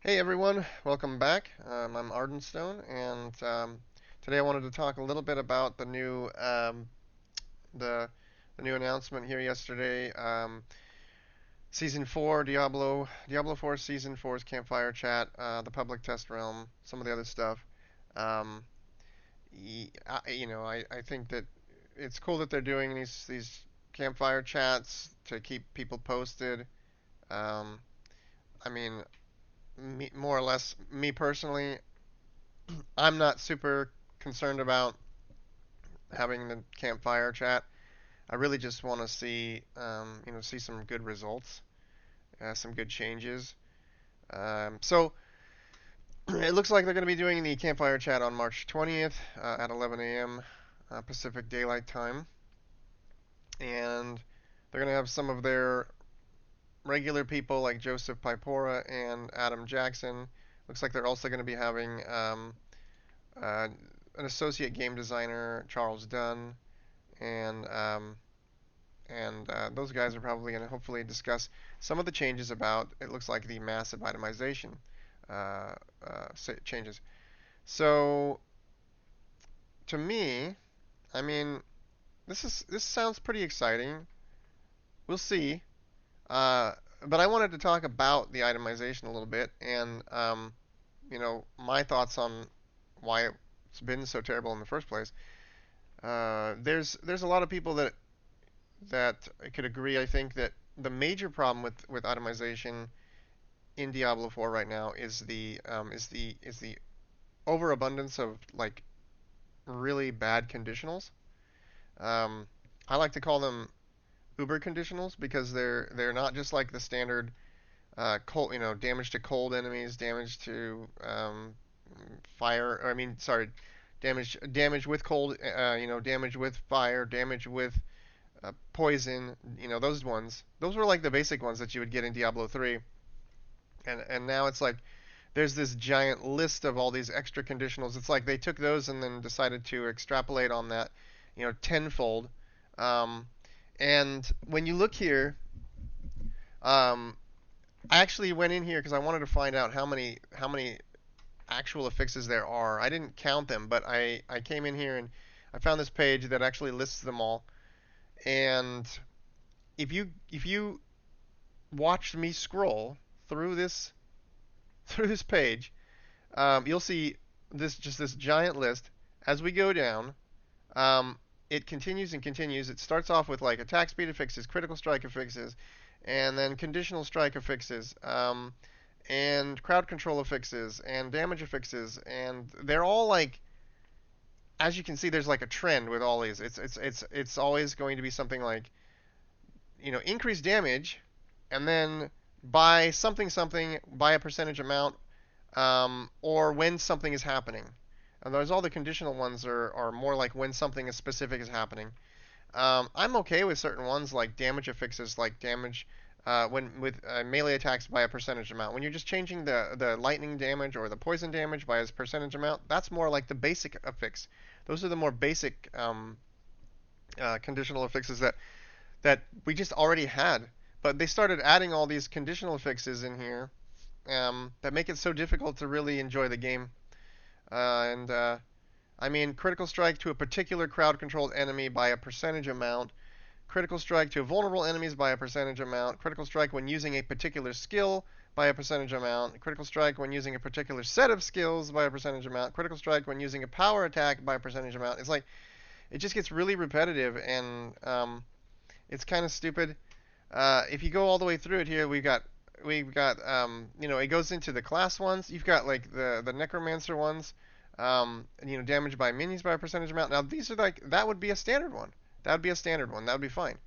Hey everyone, welcome back. I'm Ardenstone, and today I wanted to talk a little bit about the the new announcement here yesterday. Season 4, Diablo 4 Season 4's Campfire chat, the public test realm, some of the other stuff. Um, I think that it's cool that they're doing these campfire chats to keep people posted. Um, I mean, more or less, me personally, I'm not super concerned about having the campfire chat. I really just want to see some good results, some good changes. So it looks like they're going to be doing the campfire chat on March 20th at 11 a.m. Pacific Daylight Time, and they're going to have some of their regular people like Joseph Pipora and Adam Jackson. Looks like they're also going to be having uh, an associate game designer, Charles Dunn, and those guys are probably going to hopefully discuss some of the changes about it looks like the massive itemization changes. So to me, I mean, this sounds pretty exciting. We'll see. Uh, but I wanted to talk about the itemization a little bit and my thoughts on why it's been so terrible in the first place. There's a lot of people that could agree. I think that the major problem with itemization in Diablo 4 right now is the overabundance of like really bad conditionals. Um, I like to call them uber conditionals because they're not just like the standard cold, damage to cold enemies, damage to fire. Or, I mean, sorry, damage with cold, damage with fire, damage with poison. Those ones. Those were like the basic ones that you would get in Diablo 3, and now it's like there's this giant list of all these extra conditionals. It's like they took those and then decided to extrapolate on that, tenfold. Um, and when you look here, um, I actually went in here because I wanted to find out how many actual affixes there are. I didn't count them, but I came in here and I found this page that actually lists them all. And if you watch me scroll through this through this page, you'll see this giant list. As we go down, um, it continues and continues. It starts off with like attack speed affixes, critical strike affixes, and then conditional strike affixes, and crowd control affixes, and damage affixes, and they're all like, as you can see, there's like a trend with all these. It's always going to be something like, increase damage, and then by something something by a percentage amount, or when something is happening. And those all the conditional ones are more like when something is specific is happening. I'm okay with certain ones like damage affixes, like damage when with melee attacks by a percentage amount. When you're just changing the lightning damage or the poison damage by a percentage amount, that's more like the basic affix. Those are the more basic conditional affixes that we just already had. But they started adding all these conditional affixes in here that make it so difficult to really enjoy the game. And I mean, critical strike to a particular crowd-controlled enemy by a percentage amount. Critical strike to vulnerable enemies by a percentage amount. Critical strike when using a particular skill by a percentage amount. Critical strike when using a particular set of skills by a percentage amount. Critical strike when using a power attack by a percentage amount. It's like it just gets really repetitive and it's kind of stupid. If you go all the way through it here, we've got it goes into the class ones. You've got like the necromancer ones, damage by minions by a percentage amount. Now these are like that would be a standard one. That would be a standard one. That would be fine.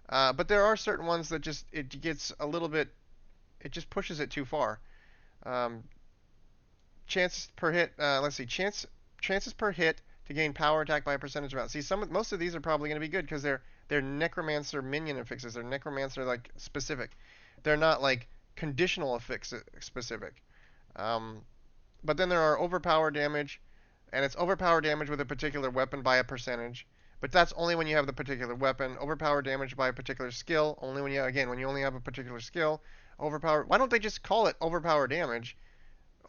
But there are certain ones that just it gets a little bit. It just pushes it too far. Um, chances per hit. Let's see. Chances per hit to gain power attack by a percentage amount. See, most of these are probably going to be good because they're necromancer minion affixes. They're necromancer like specific. They're not like conditional affix specific. Um, but then there are overpower damage, and it's overpower damage with a particular weapon by a percentage. But that's only when you have the particular weapon. Overpower damage by a particular skill, only when you only have a particular skill. Overpower. Why don't they just call it overpower damage?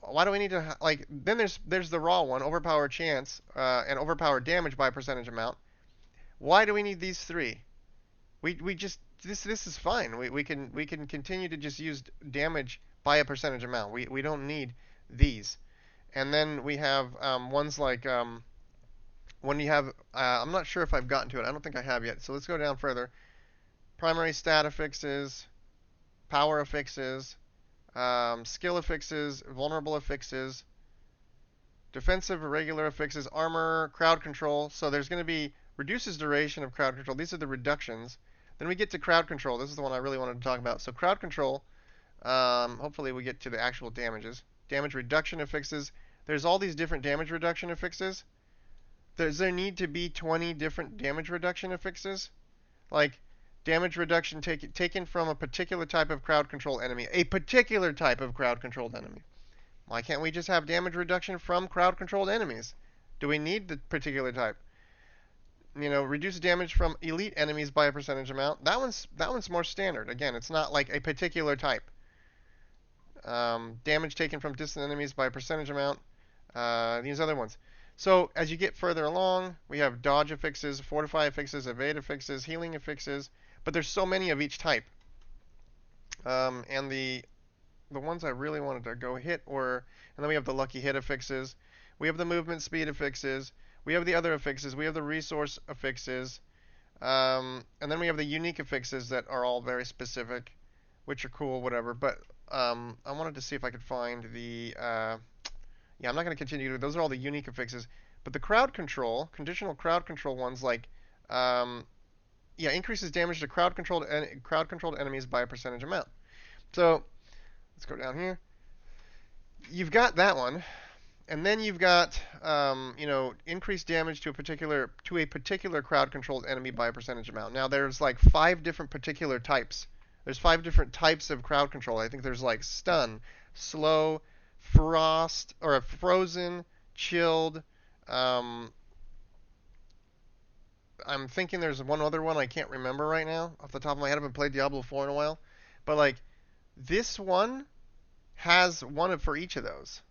Why do we need to like? Then there's the raw one, overpower chance, and overpower damage by a percentage amount. Why do we need these three? We just this is fine. We can continue to just use damage by a percentage amount. We don't need these. And then we have ones like when you have I'm not sure if I've gotten to it. I don't think I have yet. So let's go down further. Primary stat affixes, power affixes, skill affixes, vulnerable affixes, defensive irregular affixes, armor, crowd control. So there's going to be reduces duration of crowd control. These are the reductions. Then we get to crowd control. This is the one I really wanted to talk about. So crowd control, hopefully we get to the actual damages. Damage reduction affixes. There's all these different damage reduction affixes. Does there need to be 20 different damage reduction affixes? Like damage reduction taken from a particular type of crowd control enemy. A particular type of crowd controlled enemy. Why can't we just have damage reduction from crowd controlled enemies? Do we need the particular type? Reduce damage from elite enemies by a percentage amount. That one's more standard. Again, it's not like a particular type. Damage taken from distant enemies by a percentage amount. These other ones. So as you get further along, we have dodge affixes, fortify affixes, evade affixes, healing affixes, but there's so many of each type. And the ones I really wanted to go hit were, and then we have the lucky hit affixes. We have the movement speed affixes. We have the other affixes. We have the resource affixes. And then we have the unique affixes that are all very specific, which are cool, whatever. But I wanted to see if I could find the... yeah, I'm not going to continue. Those are all the unique affixes. But the crowd control, conditional crowd control ones like... yeah, increases damage to crowd-controlled enemies by a percentage amount. So, let's go down here. You've got that one. And then you've got, increased damage to a particular crowd-controlled enemy by a percentage amount. Now, there's like 5 different particular types. There's 5 different types of crowd control. I think there's like stun, slow, frost, or frozen, chilled. I'm thinking there's one other one I can't remember right now off the top of my head. I haven't played Diablo 4 in a while. But like, this one has one for each of those.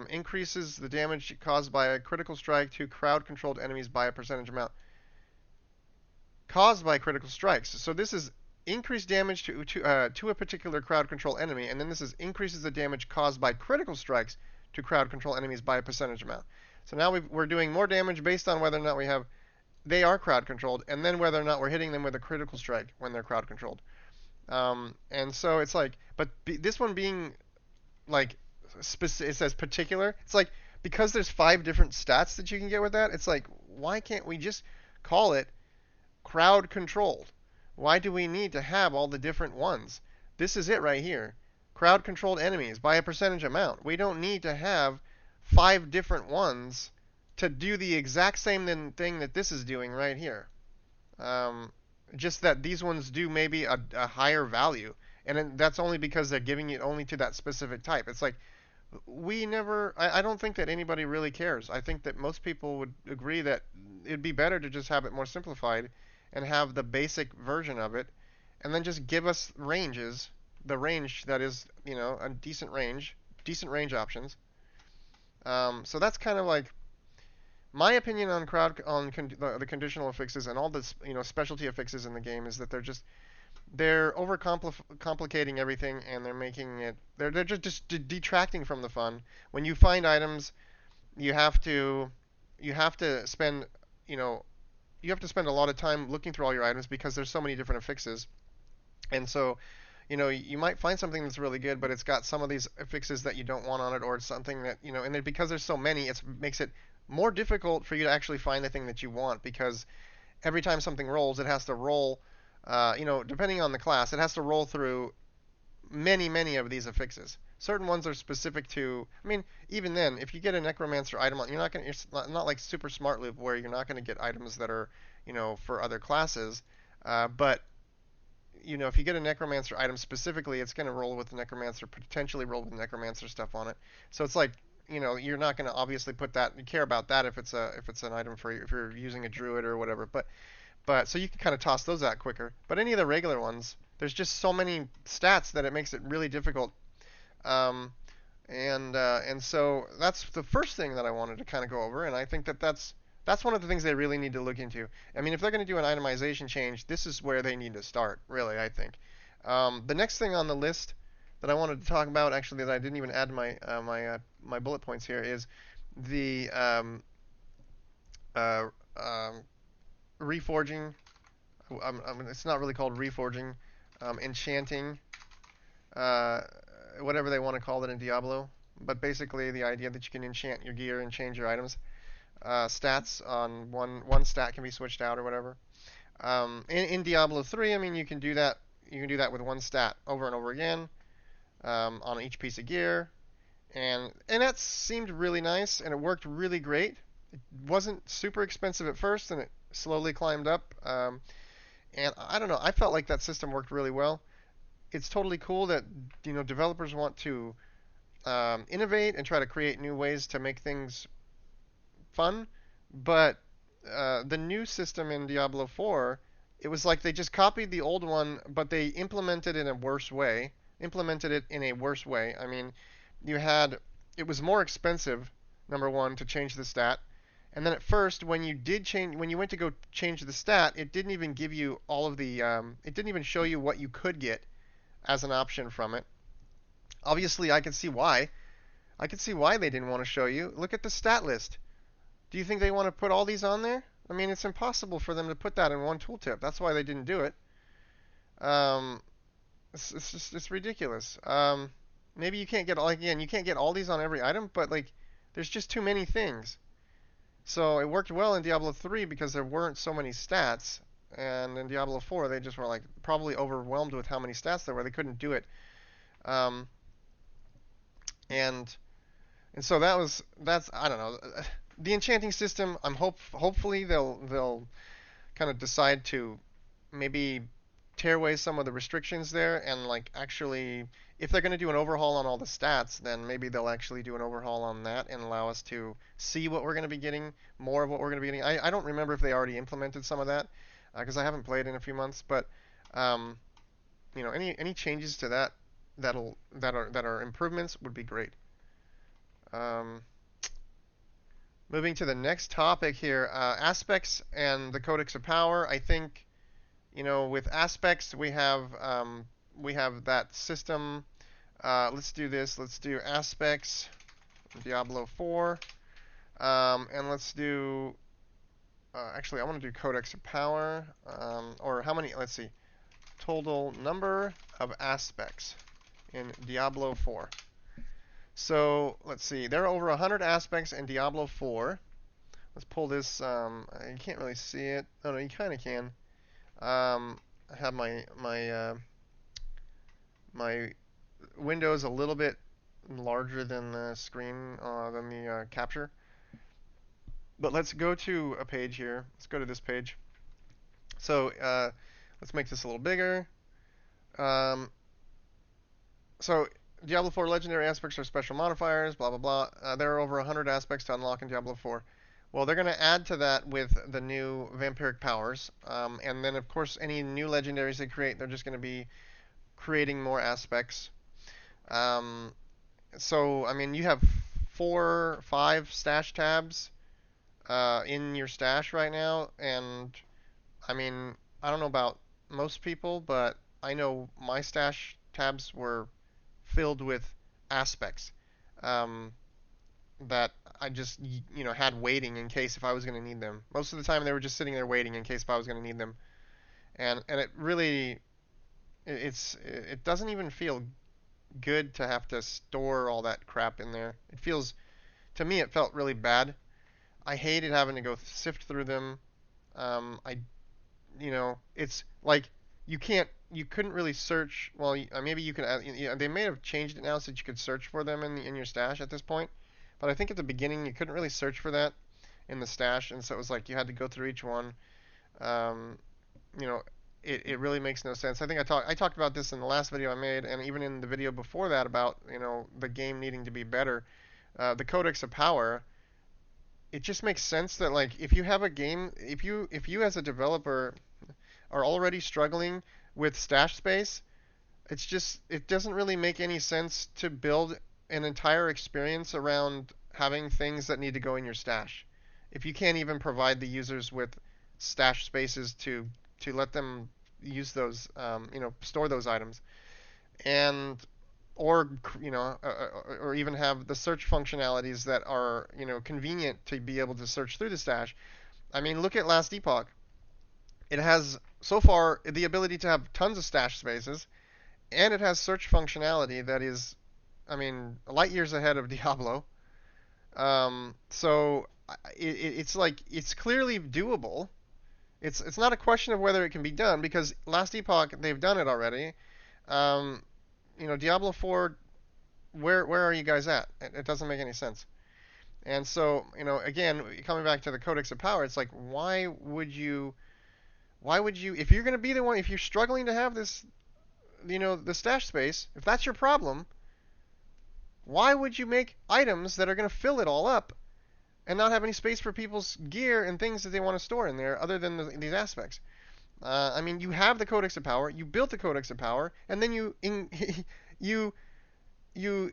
Increases the damage caused by a critical strike to crowd-controlled enemies by a percentage amount. Caused by critical strikes. So this is increased damage to a particular crowd-control enemy, and then this is increases the damage caused by critical strikes to crowd-control enemies by a percentage amount. So now we're doing more damage based on whether or not they are crowd-controlled, and then whether or not we're hitting them with a critical strike when they're crowd-controlled. And so it's like, but this one being like, it says particular. It's like, because there's 5 different stats that you can get with that, it's like, why can't we just call it crowd controlled? Why do we need to have all the different ones? This is it right here. Crowd controlled enemies by a percentage amount. We don't need to have 5 different ones to do the exact same thing that this is doing right here. Just that these ones do maybe a higher value. And that's only because they're giving it only to that specific type. It's like, I don't think that anybody really cares. I think that most people would agree that it'd be better to just have it more simplified and have the basic version of it, and then just give us ranges, the range that is, a decent range options. So that's kind of like my opinion on the conditional affixes and all the specialty affixes in the game is that they're overcomplicating everything, and they're making it they're just detracting from the fun. When you find items, you have to spend a lot of time looking through all your items because there's so many different affixes. And so, you might find something that's really good, but it's got some of these affixes that you don't want on it, or it's something that, and then because there's so many, it makes it more difficult for you to actually find the thing that you want, because every time something rolls, it has to roll, depending on the class, it has to roll through many of these affixes. Certain ones are specific to, even then, if you get a necromancer item, it's not like super smart loop where you're not going to get items that are, for other classes, but if you get a necromancer item specifically, it's going to roll with the necromancer, potentially roll with necromancer stuff on it. So it's like, you're not going to obviously care about that if it's an item if you're using a druid or whatever. But so you can kind of toss those out quicker. But any of the regular ones, there's just so many stats that it makes it really difficult. And so that's the first thing that I wanted to kind of go over, and I think that that's one of the things they really need to look into. I mean, if they're going to do an itemization change, this is where they need to start, really, I think. The next thing on the list that I wanted to talk about, actually, that I didn't even add my bullet points here, is the uh, um, reforging. It's not really called reforging, enchanting, uh, whatever they want to call it in Diablo. But basically, the idea that you can enchant your gear and change your items, stats on one stat can be switched out or whatever. In Diablo 3, I mean, you can do that. You can do that with one stat over and over again, on each piece of gear, and that seemed really nice, and it worked really great. It wasn't super expensive at first, and it slowly climbed up. And I don't know, I felt like that system worked really well. It's totally cool that developers want to innovate and try to create new ways to make things fun, but the new system in Diablo 4, it was like they just copied the old one, but they implemented it in a worse way. Implemented it in a worse way. I mean, you had it was more expensive, number one, to change the stat, and then at first, when you went to go change the stat, it didn't even give you all of the, it didn't even show you what you could get as an option from it. Obviously, I can see why. I can see why they didn't want to show you. Look at the stat list. Do you think they want to put all these on there? I mean, it's impossible for them to put that in one tooltip. That's why they didn't do it. Um, it's just it's ridiculous. Maybe you can't get again, you can't get all these on every item, but like there's just too many things. So it worked well in Diablo 3 because there weren't so many stats, and in Diablo 4 they just were like probably overwhelmed with how many stats there were. They couldn't do it. Um, and And so that's I don't know. The enchanting system. Hopefully they'll kind of decide to maybe tear away some of the restrictions there and like actually if they're going to do an overhaul on all the stats, then maybe they'll actually do an overhaul on that and allow us to see what we're going to be getting, more of what we're going to be getting. I don't remember if they already implemented some of that because I haven't played in a few months, but um, any changes to that are improvements would be great. Um, Moving to the next topic here, aspects and the Codex of Power. I think, with aspects we have that system. Let's do this. Let's do aspects, Diablo 4, and let's do. Actually, I want to do Codex of Power, or how many? Let's see. Total number of aspects in Diablo 4. So let's see, there are over 100 aspects in Diablo 4. Let's pull this. You can't really see it. Oh no, you kind of can. I have my windows a little bit larger than the screen, than the capture. But let's go to a page here. Let's go to this page. So let's make this a little bigger. Um, so Diablo 4 legendary aspects are special modifiers, blah blah blah. There are over 100 aspects to unlock in Diablo 4. Well, they're going to add to that with the new vampiric powers, and then of course any new legendaries they create, they're just going to be creating more aspects. Um, so I mean, you have 4, 5 stash tabs in your stash right now, and I mean, I don't know about most people, but I know my stash tabs were filled with aspects um, that I just had waiting in case if I was going to need them. Most of the time they were just sitting there waiting in case if I was going to need them, and it really it doesn't even feel good to have to store all that crap in there. It feels to me it felt really bad. I hated having to go sift through them. I it's like you couldn't really search. Well, maybe you could. They may have changed it now so that you could search for them in your stash at this point. But I think at the beginning you couldn't really search for that in the stash, and so it was like you had to go through each one. Um, you know, it really makes no sense. I think I talked about this in the last video I made, and even in the video before that about the game needing to be better. The Codex of Power. It just makes sense that like if you have a game, if you as a developer are already struggling with stash space, it doesn't really make any sense to build an entire experience around having things that need to go in your stash. If you can't even provide the users with stash spaces to let them use those, store those items, and or or even have the search functionalities that are convenient to be able to search through the stash. I mean, look at Last Epoch. It has so far the ability to have tons of stash spaces, and it has search functionality that is, I mean, light years ahead of Diablo. So it's like it's clearly doable. It's not a question of whether it can be done because Last Epoch they've done it already. Um, Diablo 4, where are you guys at? It doesn't make any sense. And so, again, coming back to the Codex of Power, it's like, why would you, if you're going to be the one, if you're struggling to have this, the stash space, if that's your problem, why would you make items that are going to fill it all up and not have any space for people's gear and things that they want to store in there other than these aspects? I mean, you have the Codex of Power, you built the Codex of Power, and then you you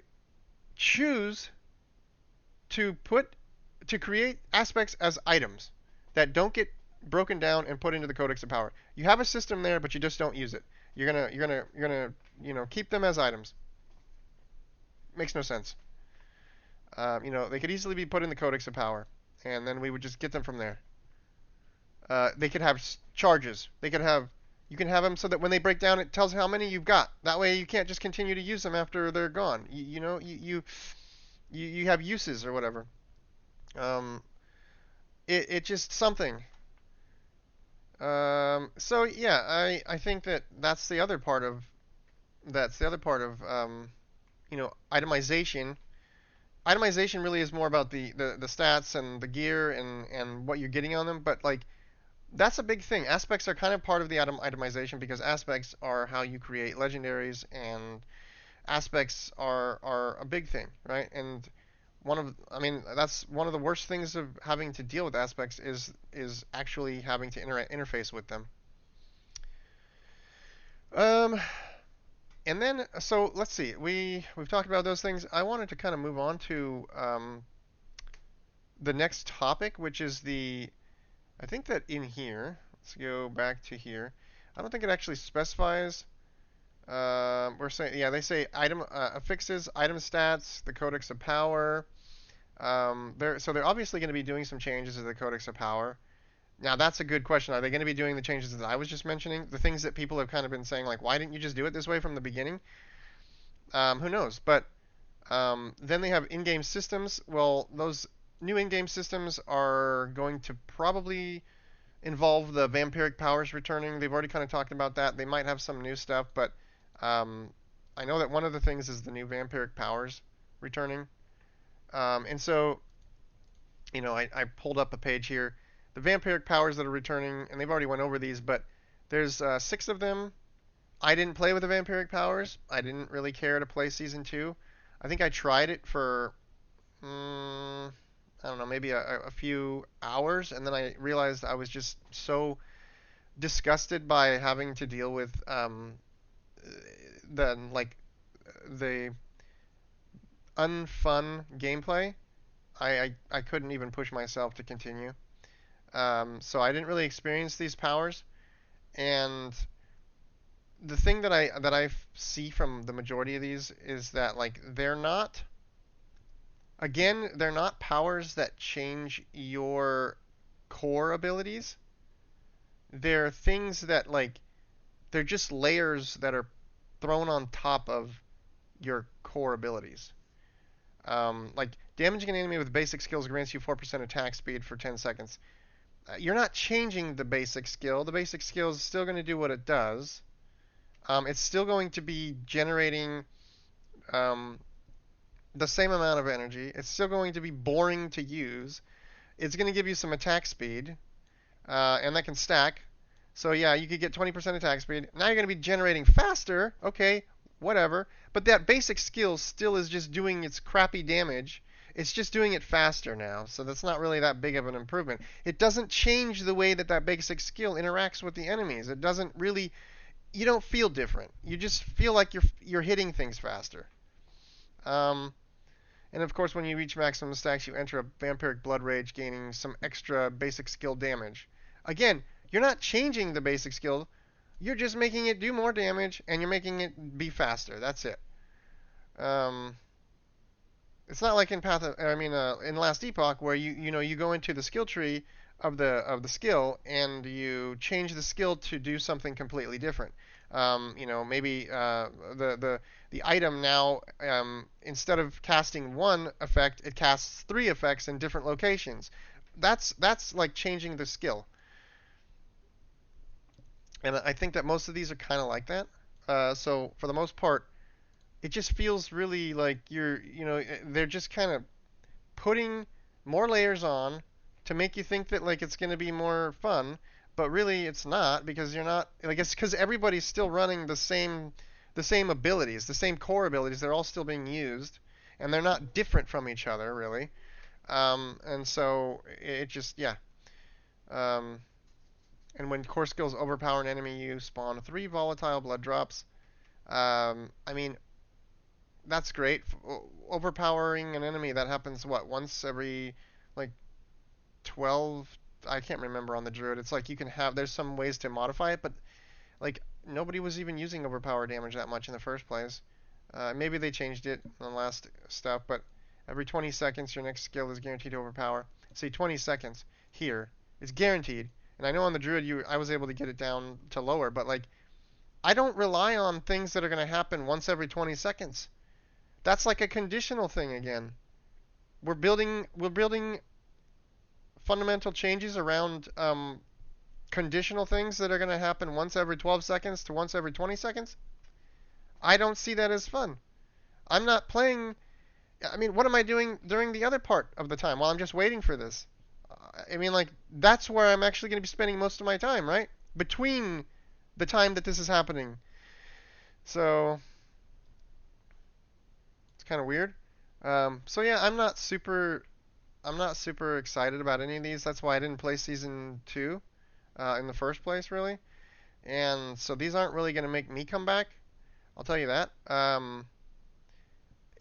choose to create aspects as items that don't get broken down and put into the Codex of Power. You have a system there, but you just don't use it. You're gonna keep them as items. Makes no sense. They could easily be put in the Codex of Power, and then we would just get them from there. They could have charges. You can have them so that when they break down, it tells how many you've got. That way, you can't just continue to use them after they're gone. You have uses or whatever. Um, it just something. So yeah, I think that's the other part of itemization. Itemization really is more about the stats and the gear and what you're getting on them, but like that's a big thing. Aspects are kind of part of the itemization because aspects are how you create legendaries, and aspects are a big thing, right? And I mean, that's one of the worst things of having to deal with aspects is actually having to interface with them. Um, and then so let's see, we've talked about those things. I wanted to kind of move on to the next topic, which is I think that in here, let's go back to here. I don't think it actually specifies. We're saying, yeah, they say item affixes, item stats, the Codex of Power. They're obviously going to be doing some changes to the Codex of Power. Now that's a good question. Are they going to be doing the changes that I was just mentioning? The things that people have kind of been saying, like, why didn't you just do it this way from the beginning? Who knows? But then they have in-game systems. Well, those new in-game systems are going to probably involve the vampiric powers returning. They've already kind of talked about that. They might have some new stuff, but I know that one of the things is the new vampiric powers returning. And so, I pulled up a page here. The vampiric powers that are returning, and they've already went over these, but there's 6 of them. I didn't play with the vampiric powers. I didn't really care to play Season 2. I think I tried it for, I don't know, maybe a few hours, and then I realized I was just so disgusted by having to deal with the unfun gameplay. I couldn't even push myself to continue. So I didn't really experience these powers, and the thing that I see from the majority of these is that like they're not powers that change your core abilities. They're things that like they're just layers that are thrown on top of your core abilities. Like damaging an enemy with basic skills grants you 4% attack speed for 10 seconds. You're not changing the basic skill. The basic skill is still going to do what it does. It's still going to be generating the same amount of energy. It's still going to be boring to use. It's going to give you some attack speed, and that can stack. So yeah, you could get 20% attack speed. Now you're going to be generating faster. Okay, whatever. But that basic skill still is just doing its crappy damage. It's just doing it faster now. So that's not really that big of an improvement. It doesn't change the way that basic skill interacts with the enemies. It doesn't really. You don't feel different. You just feel like you're hitting things faster. And of course, when you reach maximum stacks, you enter a Vampiric Blood Rage, gaining some extra basic skill damage. Again, you're not changing the basic skill, you're just making it do more damage, and you're making it be faster. That's it. Um, it's not like in in Last Epoch where you go into the skill tree of the skill and you change the skill to do something completely different. Maybe the item now, instead of casting one effect, it casts three effects in different locations. That's like changing the skill, and I think that most of these are kind of like that. So for the most part, it just feels really like they're just kind of putting more layers on to make you think that like it's going to be more fun, but really it's not, because you're not, I guess because everybody's still running the same abilities, the same core abilities. They're all still being used, and they're not different from each other really. And so it just, yeah. Um, and when core skills overpower an enemy, you spawn three volatile blood drops. I mean, that's great. Overpowering an enemy, that happens what, once every like 12, I can't remember on the druid. It's like there's some ways to modify it, but like nobody was even using overpower damage that much in the first place. Maybe they changed it in the last stuff, but every 20 seconds your next skill is guaranteed to overpower. See, 20 seconds here is guaranteed. And I know on the druid I was able to get it down to lower, but like I don't rely on things that are going to happen once every 20 seconds. That's like a conditional thing again. We're building fundamental changes around conditional things that are going to happen once every 12 seconds to once every 20 seconds. I don't see that as fun. I'm not playing. I mean, what am I doing during the other part of the time while I'm just waiting for this? I mean, like, that's where I'm actually going to be spending most of my time, right? Between the time that this is happening. So, it's kind of weird. So yeah, I'm not super excited about any of these. That's why I didn't play season two in the first place, really. And so these aren't really going to make me come back. I'll tell you that.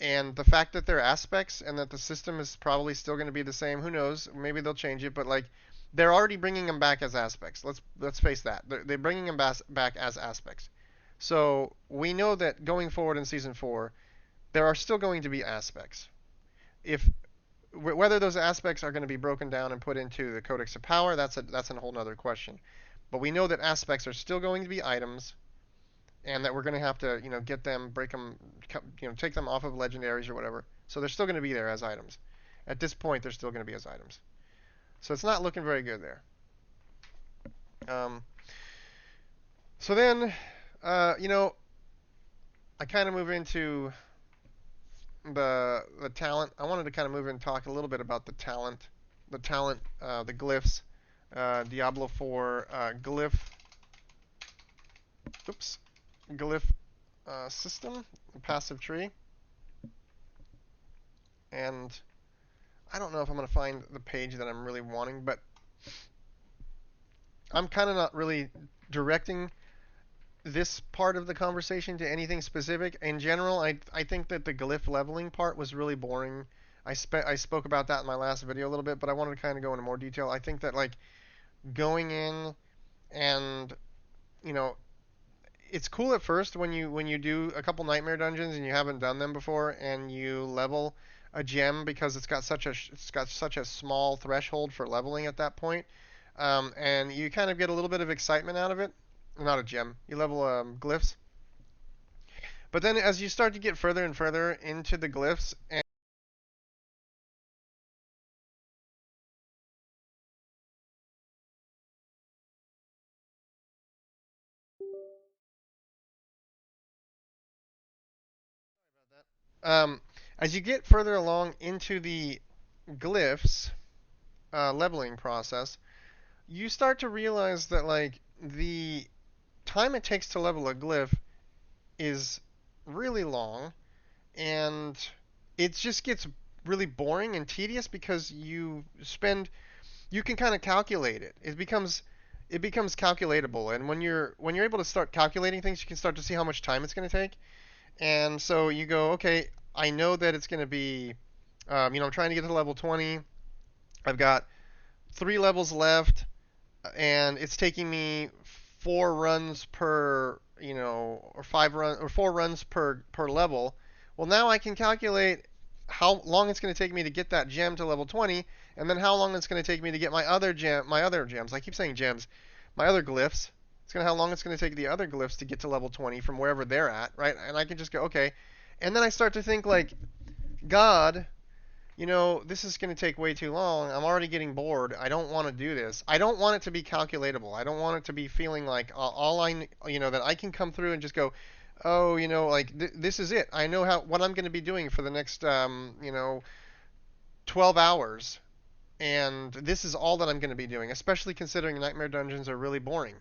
And the fact that they're aspects and that the system is probably still going to be the same, who knows? Maybe they'll change it, but like they're already bringing them back as aspects. Let's face that. They're bringing them back as aspects. So we know that going forward in season four, there are still going to be aspects. If Whether those aspects are going to be broken down and put into the Codex of Power, that's a whole other question. But we know that aspects are still going to be items, and that we're going to have to, get them, break them, take them off of legendaries or whatever. So they're still going to be there as items. At this point, they're still going to be as items. So it's not looking very good there. Um, so then, I kind of move into the talent. I wanted to kind of move in and talk a little bit about the glyphs. Diablo 4 glyph, oops, glyph system, passive tree, and I don't know if I'm going to find the page that I'm really wanting, but I'm kind of not really directing this part of the conversation to anything specific. In general, I think that the glyph leveling part was really boring. I spoke about that in my last video a little bit, but I wanted to kind of go into more detail. I think that like going in and you know it's cool at first when you do a couple nightmare dungeons and you haven't done them before and you level a gem because it's got such a small threshold for leveling at that point, and you kind of get a little bit of excitement out of it. Not a gem. You level glyphs. But then as you start to get further and further into the glyphs and um, as you get further along into the glyphs leveling process, you start to realize that like the time it takes to level a glyph is really long, and it just gets really boring and tedious because you can kind of calculate it. It becomes calculatable, and when you're able to start calculating things, you can start to see how much time it's going to take. And so you go, okay, I know that it's going to be I'm trying to get to level 20. I've got 3 levels left, and it's taking me 4 runs per, or 4 runs per level. Well, now I can calculate how long it's going to take me to get that gem to level 20, and then how long it's going to take me to get my other gems. I keep saying gems, my other glyphs. It's going to how long it's going to take the other glyphs to get to level 20 from wherever they're at, right? And I can just go, okay. And then I start to think like, God, this is going to take way too long. I'm already getting bored. I don't want to do this. I don't want it to be calculatable. I don't want it to be feeling like that I can come through and just go, oh, like this is it. I know what I'm going to be doing for the next, 12 hours. And this is all that I'm going to be doing, especially considering nightmare dungeons are really boring,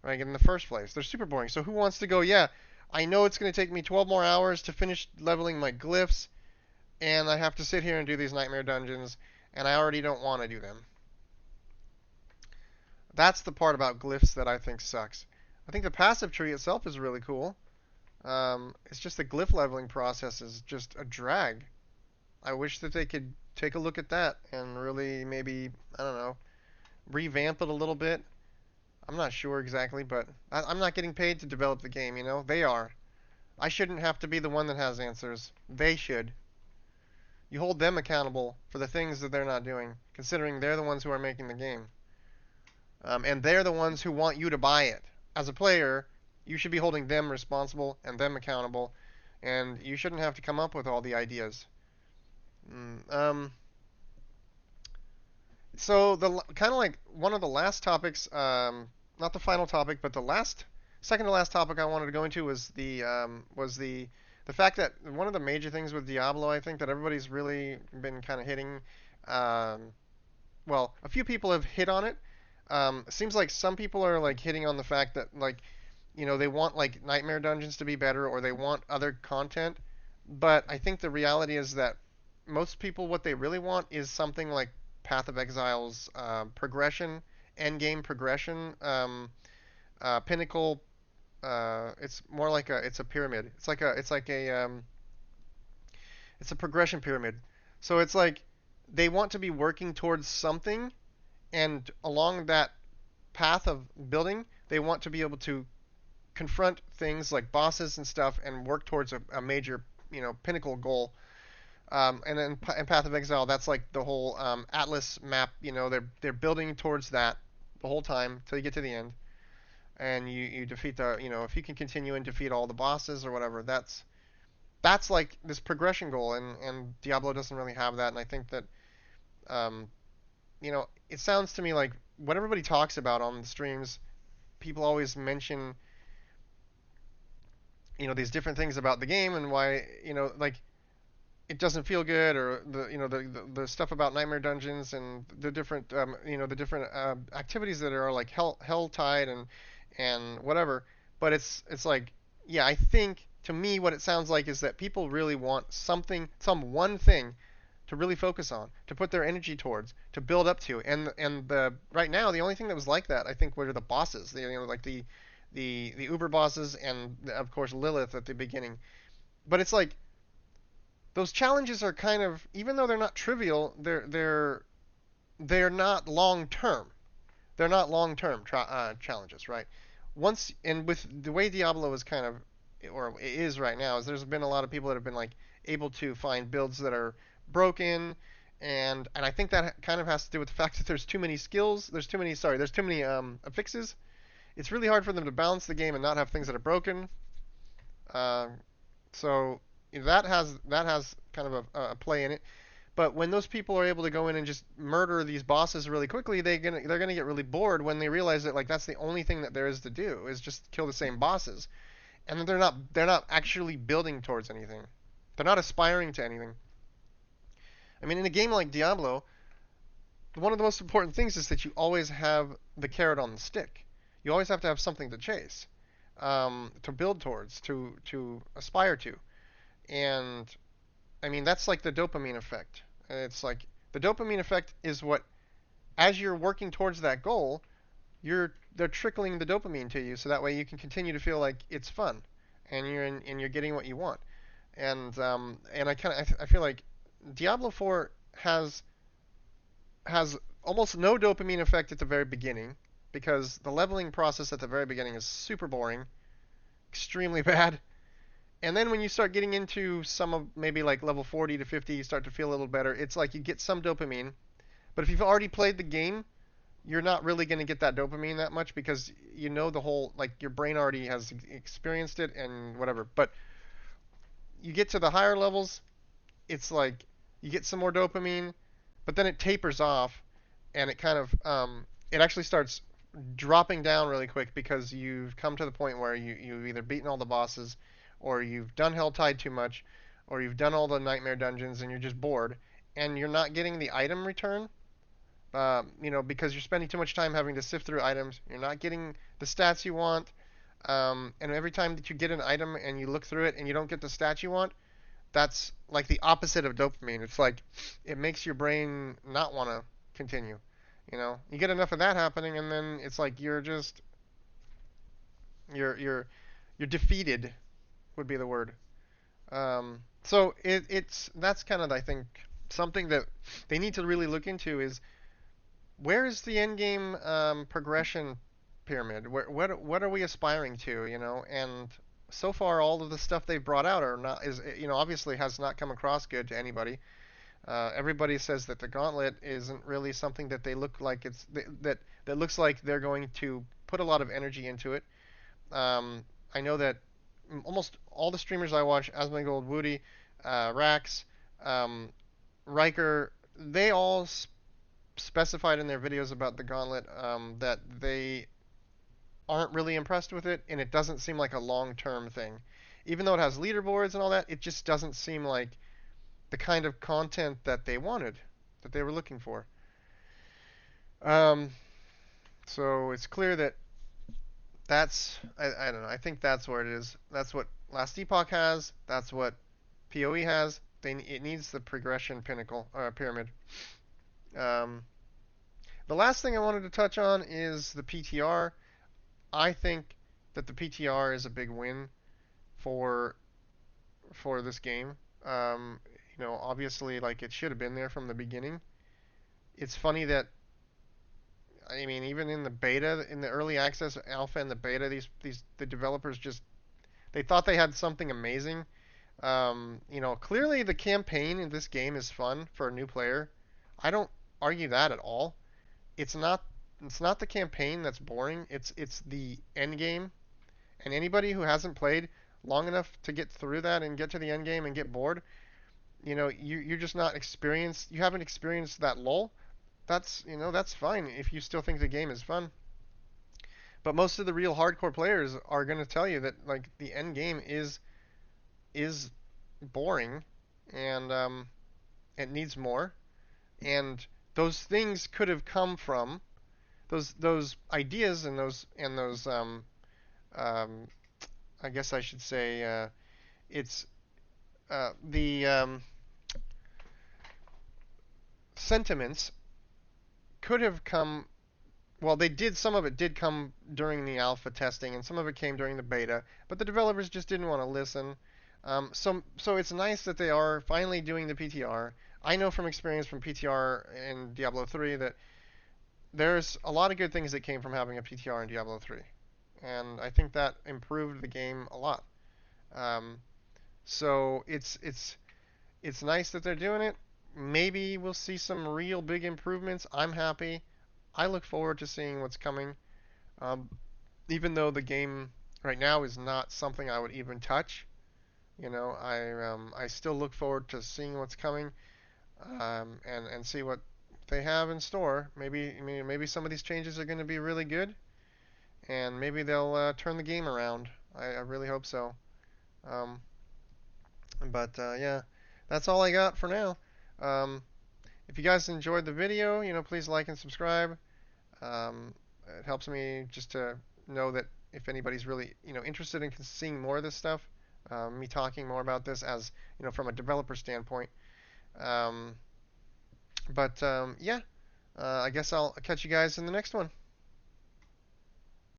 right? In the first place, they're super boring. So who wants to go, yeah, I know it's going to take me 12 more hours to finish leveling my glyphs, and I have to sit here and do these nightmare dungeons, and I already don't want to do them. That's the part about glyphs that I think sucks. I think the passive tree itself is really cool. It's just the glyph leveling process is just a drag. I wish that they could take a look at that and really maybe, I don't know, revamp it a little bit. I'm not sure exactly, but I'm not getting paid to develop the game, They are. I shouldn't have to be the one that has answers. They should. You hold them accountable for the things that they're not doing, considering they're the ones who are making the game. And they're the ones who want you to buy it. As a player, you should be holding them responsible and them accountable, and you shouldn't have to come up with all the ideas. Mm, um, so the kind of like one of the last topics, not the final topic, but the second to last topic I wanted to go into was the fact that one of the major things with Diablo, I think that everybody's really been kind of hitting. Um, well, a few people have hit on it. It seems like some people are like hitting on the fact that like they want like nightmare dungeons to be better or they want other content. But I think the reality is that most people what they really want is something like Path of Exile's progression, end game progression, pinnacle. It's more like it's a pyramid. It's a progression pyramid. So it's like they want to be working towards something, and along that path of building, they want to be able to confront things like bosses and stuff and work towards a major, pinnacle goal. And then in Path of Exile, that's like the whole Atlas map. They're building towards that the whole time till you get to the end, and you defeat if you can continue and defeat all the bosses or whatever, that's like this progression goal, and Diablo doesn't really have that, and I think that um, it sounds to me like what everybody talks about on the streams, people always mention these different things about the game and why like it doesn't feel good, or the stuff about nightmare dungeons and the different the different activities that are like hell tide and whatever. But it's like, yeah, I think to me what it sounds like is that people really want some one thing to really focus on, to put their energy towards, to build up to. And the right now the only thing that was like that I think were the bosses, like the Uber bosses, and of course Lilith at the beginning. But it's like those challenges are kind of, even though they're not trivial, they're not long term. They're not long term challenges, right? Once, and with the way Diablo is kind of, or is right now, is there's been a lot of people that have been like able to find builds that are broken, and I think that kind of has to do with the fact that there's too many skills. There's too many affixes. It's really hard for them to balance the game and not have things that are broken. Uh, so that has kind of a play in it. But when those people are able to go in and just murder these bosses really quickly, they're gonna get really bored when they realize that like that's the only thing that there is to do is just kill the same bosses, and that they're not actually building towards anything. They're not aspiring to anything. I mean, in a game like Diablo, one of the most important things is that you always have the carrot on the stick. You always have to have something to chase, to build towards, to aspire to. And I mean, that's like the dopamine effect. It's like the dopamine effect is what, as you're working towards that goal, they're trickling the dopamine to you, so that way you can continue to feel like it's fun, and you're getting what you want. And I feel like Diablo 4 has almost no dopamine effect at the very beginning because the leveling process at the very beginning is super boring, extremely bad. And then when you start getting into some of maybe like level 40 to 50, you start to feel a little better. It's like you get some dopamine, but if you've already played the game, you're not really going to get that dopamine that much because you know the whole, like, your brain already has experienced it and whatever. But you get to the higher levels, it's like you get some more dopamine, but then it tapers off and it kind of it actually starts dropping down really quick because you've come to the point where you've either beaten all the bosses or you've done Helltide too much or you've done all the nightmare dungeons and you're just bored and you're not getting the item return. Because you're spending too much time having to sift through items, you're not getting the stats you want. And every time that you get an item and you look through it and you don't get the stats you want, that's like the opposite of dopamine. It's like it makes your brain not want to continue. You get enough of that happening, and then it's like you're defeated would be the word. So that's kind of, I think, something that they need to really look into is where is the end game progression pyramid? What are we aspiring to? And so far all of the stuff they've brought out are not is obviously has not come across good to anybody. Everybody says that the gauntlet isn't really something that they look like that looks like they're going to put a lot of energy into it. I know that almost all the streamers I watch, Asmongold, Woody, Rax, um, Riker, they all specified in their videos about the gauntlet that they aren't really impressed with it, and it doesn't seem like a long-term thing. Even though it has leaderboards and all that, it just doesn't seem like the kind of content that they wanted, that they were looking for. Um, so it's clear that I don't know. I think that's where it is. That's what Last Epoch has. That's what PoE has. It needs the progression pinnacle pyramid. Um, the last thing I wanted to touch on is the PTR. I think that the PTR is a big win for for this game. Obviously, like, it should have been there from the beginning. It's funny that, I mean, even in the beta, in the early access alpha and the beta, the developers just they thought they had something amazing. Clearly the campaign in this game is fun for a new player. I don't argue that at all. It's not it's not the campaign that's boring. It's the end game. And anybody who hasn't played long enough to get through that and get to the end game and get bored, you're just not experienced. You haven't experienced that lull. That's fine if you still think the game is fun. But most of the real hardcore players are going to tell you that, like, the end game is boring and it needs more. And those things could have come from those ideas and those um, I guess I should say it's the sentiments could have come. Well, they did. Some of it did come during the alpha testing, and some of it came during the beta. But the developers just didn't want to listen. So it's nice that they are finally doing the PTR. I know from experience from PTR in Diablo 3 that there's a lot of good things that came from having a PTR in Diablo 3, and I think that improved the game a lot. Um, so it's nice that they're doing it. Maybe we'll see some real big improvements. I'm happy. I look forward to seeing what's coming. Um, Even though the game right now is not something I would even touch, I still look forward to seeing what's coming, and see what they have in store. Maybe some of these changes are going to be really good, and maybe they'll turn the game around. I really hope so. Um, but yeah, that's all I got for now. Um, if you guys enjoyed the video, please like and subscribe. Um, it helps me just to know that if anybody's really, interested in seeing more of this stuff, me talking more about this as, from a developer standpoint. Um, but yeah, I guess I'll catch you guys in the next one.